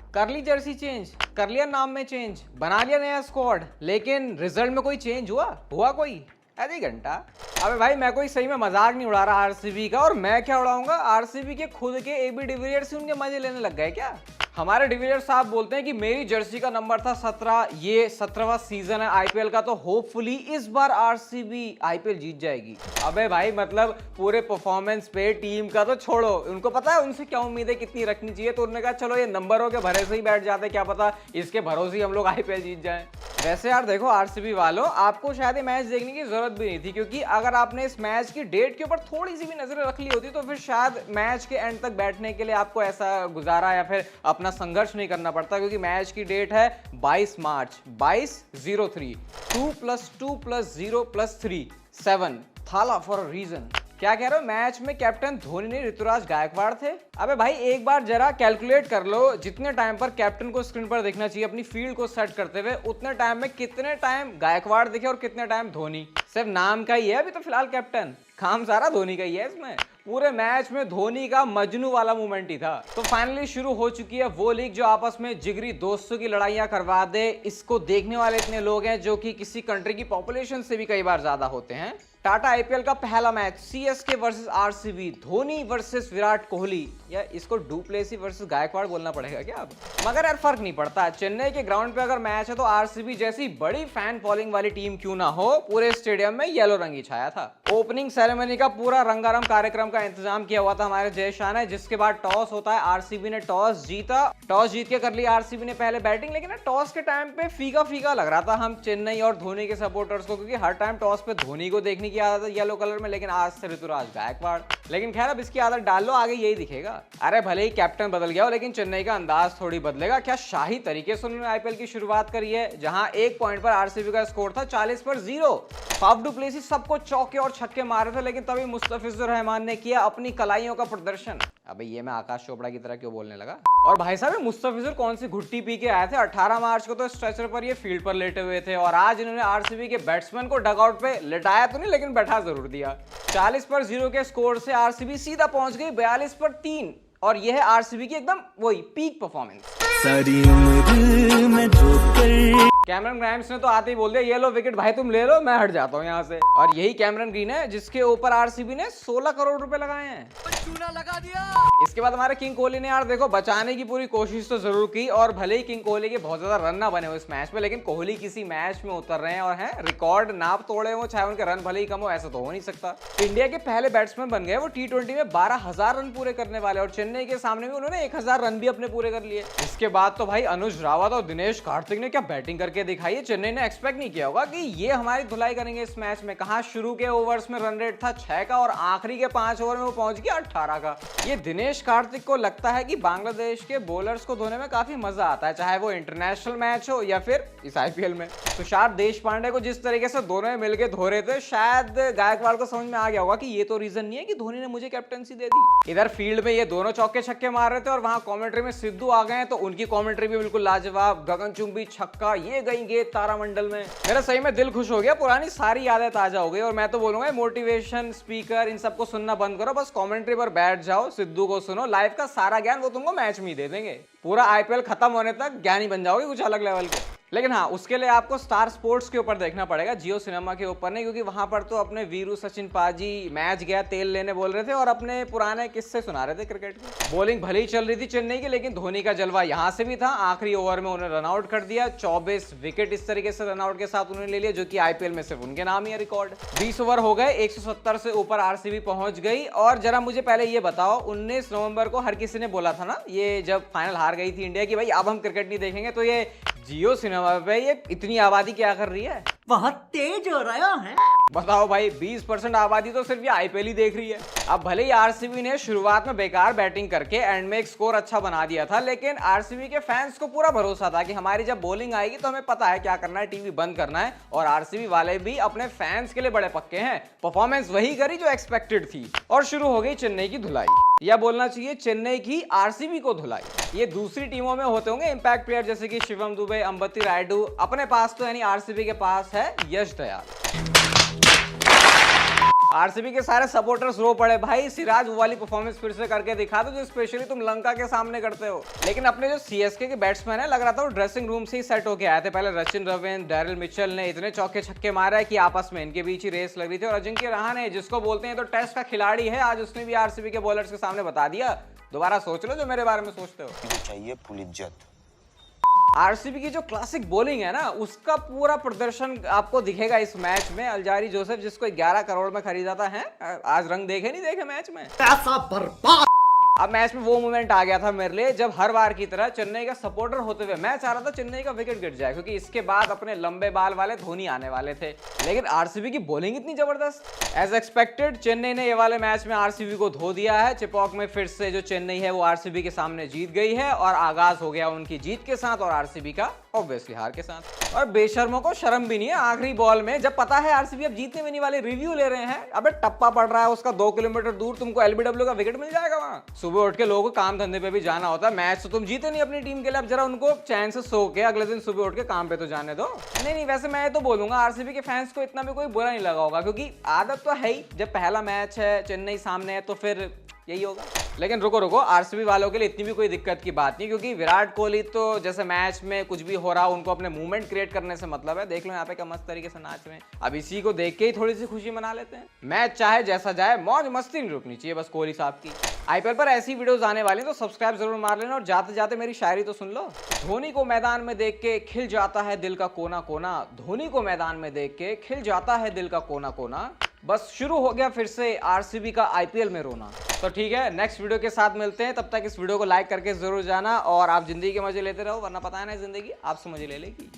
कर ली Jersey change, कर लिया नाम में चेंज, बना लिया नया स्क्वाड, लेकिन रिजल्ट में कोई चेंज हुआ कोई आधी घंटा। अबे भाई मैं कोई सही में मजाक नहीं उड़ा रहा आरसीबी का, और मैं क्या उड़ाऊंगा, आरसीबी के खुद के एबी डिविलियर्स से उनके मजे लेने लग गए क्या। हमारे डिविलियर्स साहब बोलते हैं कि मेरी जर्सी का नंबर था 17, ये 17वां सीजन है आईपीएल का, तो होपफुली इस बार आरसीबी आईपीएल जीत जाएगी। अबे भाई मतलब पूरे परफॉर्मेंस पे टीम का तो छोड़ो, उनको पता है उनसे क्या उम्मीदें कितनी रखनी चाहिए, तो उन्होंने कहा चलो ये नंबरों के भरोसे से ही बैठ जाते, क्या पता इसके भरोसे ही हम लोग आईपीएल जीत जाएं। वैसे यार देखो आरसीबी वालों, आपको शायद ये मैच देखने की जरूरत भी नहीं थी, क्योंकि अगर आपने इस मैच की डेट के ऊपर थोड़ी सी भी नजर रख ली होती तो फिर शायद मैच के एंड तक बैठने के लिए आपको ऐसा गुजारा या फिर अपना संघर्ष नहीं करना पड़ता, क्योंकि मैच की डेट है 22 मार्च 22/03, 2+2+0+3 7 थाला फॉर अ रीजन। क्या कह रहे हो, मैच में कैप्टन धोनी नहीं ऋतुराज गायकवाड़ थे। अबे भाई एक बार जरा कैलकुलेट कर लो, जितने टाइम पर कैप्टन को स्क्रीन पर देखना चाहिए अपनी फील्ड को सेट करते हुए, उतने टाइम में कितने टाइम गायकवाड़ दिखे और कितने टाइम धोनी। सिर्फ नाम का ही है अभी तो फिलहाल कैप्टन, काम सारा धोनी का ही है इसमें। पूरे मैच में धोनी का मजनू वाला मूवमेंट ही था। तो फाइनली शुरू हो चुकी है वो लीग जो आपस में जिगरी दोस्तों की लड़ाइयां करवा दे। इसको देखने वाले इतने लोग हैं जो कि किसी कंट्री की पॉपुलेशन से भी कई बार ज्यादा होते हैं। टाटा आईपीएल का पहला match CSK versus RCB, Dhoni versus Virat Kohli, या इसको डुप्लेसी वर्सेस गायकवाड़ बोलना पड़ेगा क्या अब, मगर यार फर्क नहीं पड़ता। चेन्नई के ग्राउंड पे अगर मैच है तो आरसीबी जैसी बड़ी फैन फॉलोइंग वाली टीम क्यों ना हो, पूरे स्टेडियम में येलो रंग ही छाया था। ओपनिंग सेरेमनी का पूरा रंगारंग कार्यक्रम का इंतजाम किया हुआ था हमारे जय शाह ने, जिसके बाद टॉस होता है, आरसीबी ने टॉस जीता, टॉस जीत के कर ली आरसीबी ने पहले बैटिंग। लेकिन टॉस के टाइम पे फीका फीका लग रहा था हम चेन्नई और धोनी के सपोर्टर्स को, क्योंकि हर टाइम टॉस पे धोनी को देखने की आदत है येलो कलर में, लेकिन आज से ऋतुराज गायकवाड़। लेकिन खैर अब इसकी आदत डाल लो, आगे यही दिखेगा। अरे भले ही कैप्टन बदल गया हो, लेकिन चेन्नई का अंदाज थोड़ी बदलेगा। क्या शाही तरीके से उन्होंने आईपीएल की शुरुआत करी है, जहां एक पॉइंट पर आरसीबी का स्कोर था 40/0। फाफ डू प्लेसी सबको चौके और छक्के मारे थे, लेकिन तभी मुस्तफिजुर रहमान ने किया अपनी कलाइयों का प्रदर्शन। अबे ये मैं आकाश चोपड़ा की तरह क्यों बोलने लगा। और भाई साहब मुस्तफिजुर कौन सी घुट्टी पी के आए थे, 18 मार्च को तो स्ट्रेचर पर ये फील्ड पर लेटे हुए थे, और आज इन्होंने आरसीबी के बैट्समैन को डगआउट पे लिटाया तो नहीं, लेकिन बैठा जरूर दिया। 40/0 के स्कोर से आरसीबी सीधा पहुंच गई 42/3, और यह है आरसीबी की एकदम वही पीक परफॉर्मेंस। सारी उम्र में धोकर कैमरन ग्राइम्स ने तो आते ही बोल दिया ये लो विकेट भाई तुम ले लो, मैं हट जाता हूँ यहाँ से। और यही कैमरन ग्रीन है जिसके ऊपर आरसीबी ने 16 करोड़ रुपए लगाए हैं। चूना लगा दिया। इसके बाद हमारे किंग कोहली ने यार देखो बचाने की पूरी कोशिश तो जरूर की, और भले ही किंग कोहली के बहुत ज्यादा रन ना बने हो इस मैच में, लेकिन कोहली किसी मैच में उतर रहे हैं और हैं रिकॉर्ड नाप तोड़े हो, चाहे उनके रन भले ही कम हो, ऐसा तो हो नहीं सकता। इंडिया के पहले बैट्समैन बन गए वो टी20 में 12,000 रन पूरे करने वाले, और चेन्नई के सामने भी उन्होंने 1,000 रन भी अपने पूरे कर लिए। इसके बाद तो भाई अनुज रावत और दिनेश कार्तिक ने क्या बैटिंग करके दिखाई है। चेन्नई ने एक्सपेक्ट नहीं किया होगा कि ये हमारी धुलाई करेंगे इस मैच में। कहा शुरू के ओवर्स में रन रेट था 6 का, और आखिरी के 5 ओवर में वो पहुंच गया 18 का। ये दिनेश कार्तिक को लगता है कि बांग्लादेश के बॉलर्स को धोने में काफी मजा आता है, चाहे वो इंटरनेशनल मैच हो या फिर इस आईपीएल में। तुषार देशपांडे को जिस तरीके से दोनों मिलकर धो रहे थे, शायद गायकवाड़ को समझ में आ गया होगा कि ये तो रीजन नहीं है कि धोनी ने मुझे कैप्टनसी दे दी। इधर फील्ड में ये दोनों चौके छक्के मार रहे थे, और वहां कमेंट्री में सिद्धू आ गए तो उनकी कमेंट्री भी बिल्कुल लाजवाब। गगनचुंबी छक्का, ये गई गेंद तारामंडल में। मेरा सही में दिल खुश हो गया, पुरानी सारी यादें ताजा हो गई। और मैं तो बोलूंगा मोटिवेशन स्पीकर इन सबको सुनना बंद करो, बस कमेंट्री पर बैठ जाओ, सिद्धू को सुनो, लाइफ का सारा ज्ञान वो तुमको मैच में ही दे देंगे। पूरा आईपीएल खत्म होने तक ज्ञानी बन जाओगे कुछ अलग लेवल के। लेकिन हाँ, उसके लिए आपको स्टार स्पोर्ट्स के ऊपर देखना पड़ेगा, जियो सिनेमा के ऊपर नहीं, क्योंकि वहां पर तो अपने वीरू सचिन पाजी मैच गया तेल लेने बोल रहे थे और अपने पुराने किस्से सुना रहे थे क्रिकेट के। बॉलिंग भले ही चल रही थी चेन्नई की, लेकिन धोनी का जलवा यहां से भी था। आखिरी ओवर में उन्होंने रनआउट कर दिया, 24 विकेट इस तरीके से रनआउट के साथ उन्होंने ले लिया, जो कि आईपीएल में सिर्फ उनके नाम ही है रिकॉर्ड। 20 ओवर हो गए, 170 से ऊपर आरसीबी पहुंच गई। और जरा मुझे पहले ये बताओ, 19 नवंबर को हर किसी ने बोला था ना, ये जब फाइनल हार गई थी इंडिया की, भाई अब हम क्रिकेट नहीं देखेंगे, तो ये जियो सिनेमा पे ये इतनी आबादी क्या कर रही है, बहुत तेज हो रहा है। बताओ भाई, 20% आबादी तो सिर्फ ये आईपीएल ही देख रही है। अब भले ही आरसीबी ने शुरुआत में बेकार बैटिंग करके एंड में एक स्कोर अच्छा बना दिया था, लेकिन आरसीबी के फैंस को पूरा भरोसा था कि हमारी जब बॉलिंग आएगी तो हमें पता है क्या करना है, टीवी बंद करना है। और आरसीबी वाले भी अपने फैंस के लिए बड़े पक्के हैं, परफॉर्मेंस वही करी जो एक्सपेक्टेड थी। और शुरू हो गई चेन्नई की धुलाई, या बोलना चाहिए चेन्नई की आरसीबी को धुलाई। ये दूसरी टीमों में होते होंगे इंपैक्ट प्लेयर जैसे कि शिवम दुबे, अंबती रायडू, अपने पास तो यानी आरसीबी के पास है यश दयाल। आरसीबी के सारे सपोर्टर्स रो पड़े, भाई सिराज वो वाली परफॉर्मेंस फिर से करके दिखा दो जो स्पेशली तुम लंका के सामने करते हो। लेकिन अपने जो सीएसके के बैट्समैन है, लग रहा था वो ड्रेसिंग रूम से ही सेट होके आए थे। पहले रचिन रविंद्र, डैरिल मिचेल ने इतने चौके छक्के मारा है कि आपस में इनके बीच ही रेस लग रही थी। और अजिंक्य रहाणे, जिसको बोलते हैं तो टेस्ट का खिलाड़ी है, आज उसने भी आरसीबी के बॉलर्स के सामने बता दिया, दोबारा सोच लो जो मेरे बारे में सोचते हो। चाहिए फुल इज्जत। आरसीबी की जो क्लासिक बॉलिंग है ना, उसका पूरा प्रदर्शन आपको दिखेगा इस मैच में। अल्जारी जोसेफ, जिसको 11 करोड़ में खरीदा था, है आज रंग देखे नहीं देखे मैच में। पैसा बर्बाद। अब मैच में वो मोमेंट आ गया था मेरे लिए जब हर बार की तरह चेन्नई का सपोर्टर होते हुए मैं चाह रहा था चेन्नई का विकेट गिर जाए, क्योंकि इसके बाद अपने लंबे बाल वाले धोनी आने वाले थे। लेकिन आरसीबी की बॉलिंग इतनी जबरदस्त, एज एक्सपेक्टेड चेन्नई ने ये वाले मैच में आरसीबी को धो दिया है। चिपॉक में फिर से जो चेन्नई है वो आरसीबी के सामने जीत गई है और आगाज हो गया उनकी जीत के साथ और आरसीबी का ऑब्वियसली हार के साथ। और बेशर्मों को शर्म भी नहीं है, आखिरी बॉल में जब पता है आरसीबी अब जीतने में नहीं वाले, रिव्यू ले रहे हैं। अबे टप्पा पड़ रहा है उसका 2 किलोमीटर दूर, तुमको एलबीडब्ल्यू का विकेट मिल जाएगा वहां। सुबह उठ के लोगों को काम धंधे पे भी जाना होता है, मैच तो तुम जीते नहीं अपनी टीम के लिए, अब जरा उनको चैन से सो के अगले दिन सुबह उठ के काम पे तो जाने दो। नहीं, वैसे मैं तो बोलूंगा आरसीबी के फैंस को इतना भी कोई बुरा नहीं लगा होगा, क्योंकि आदत तो है ही, जब पहला मैच है चेन्नई सामने है तो फिर यही होगा। लेकिन रुको, आरसीबी वालों के लिए इतनी भी कोई दिक्कत की बात नहीं, क्योंकि विराट कोहली तो जैसे मैच में कुछ भी हो रहा उनको अपने मूवमेंट क्रिएट करने से मतलब है। देख लो यहाँ पे क्या मस्त तरीके से नाच रहे हैं, अब इसी को देख के ही थोड़ी सी खुशी मना लेते हैं। मैच चाहे जैसा जाए, मौज मस्ती नहीं रुकनी चाहिए बस कोहली साहब की। आईपीएल पर ऐसी वीडियोस आने वाली तो सब्सक्राइब जरूर मार लेना, और जाते जाते मेरी शायरी तो सुन लो। धोनी को मैदान में देख के खिल जाता है दिल का कोना कोना, धोनी को मैदान में देख के खिल जाता है दिल का कोना कोना, बस शुरू हो गया फिर से आरसीबी का आईपीएल में रोना। तो ठीक है, नेक्स्ट वीडियो के साथ मिलते हैं, तब तक इस वीडियो को लाइक करके जरूर जाना, और आप जिंदगी के मजे लेते रहो, वरना पता है ना जिंदगी आपसे मजे ले लेगी।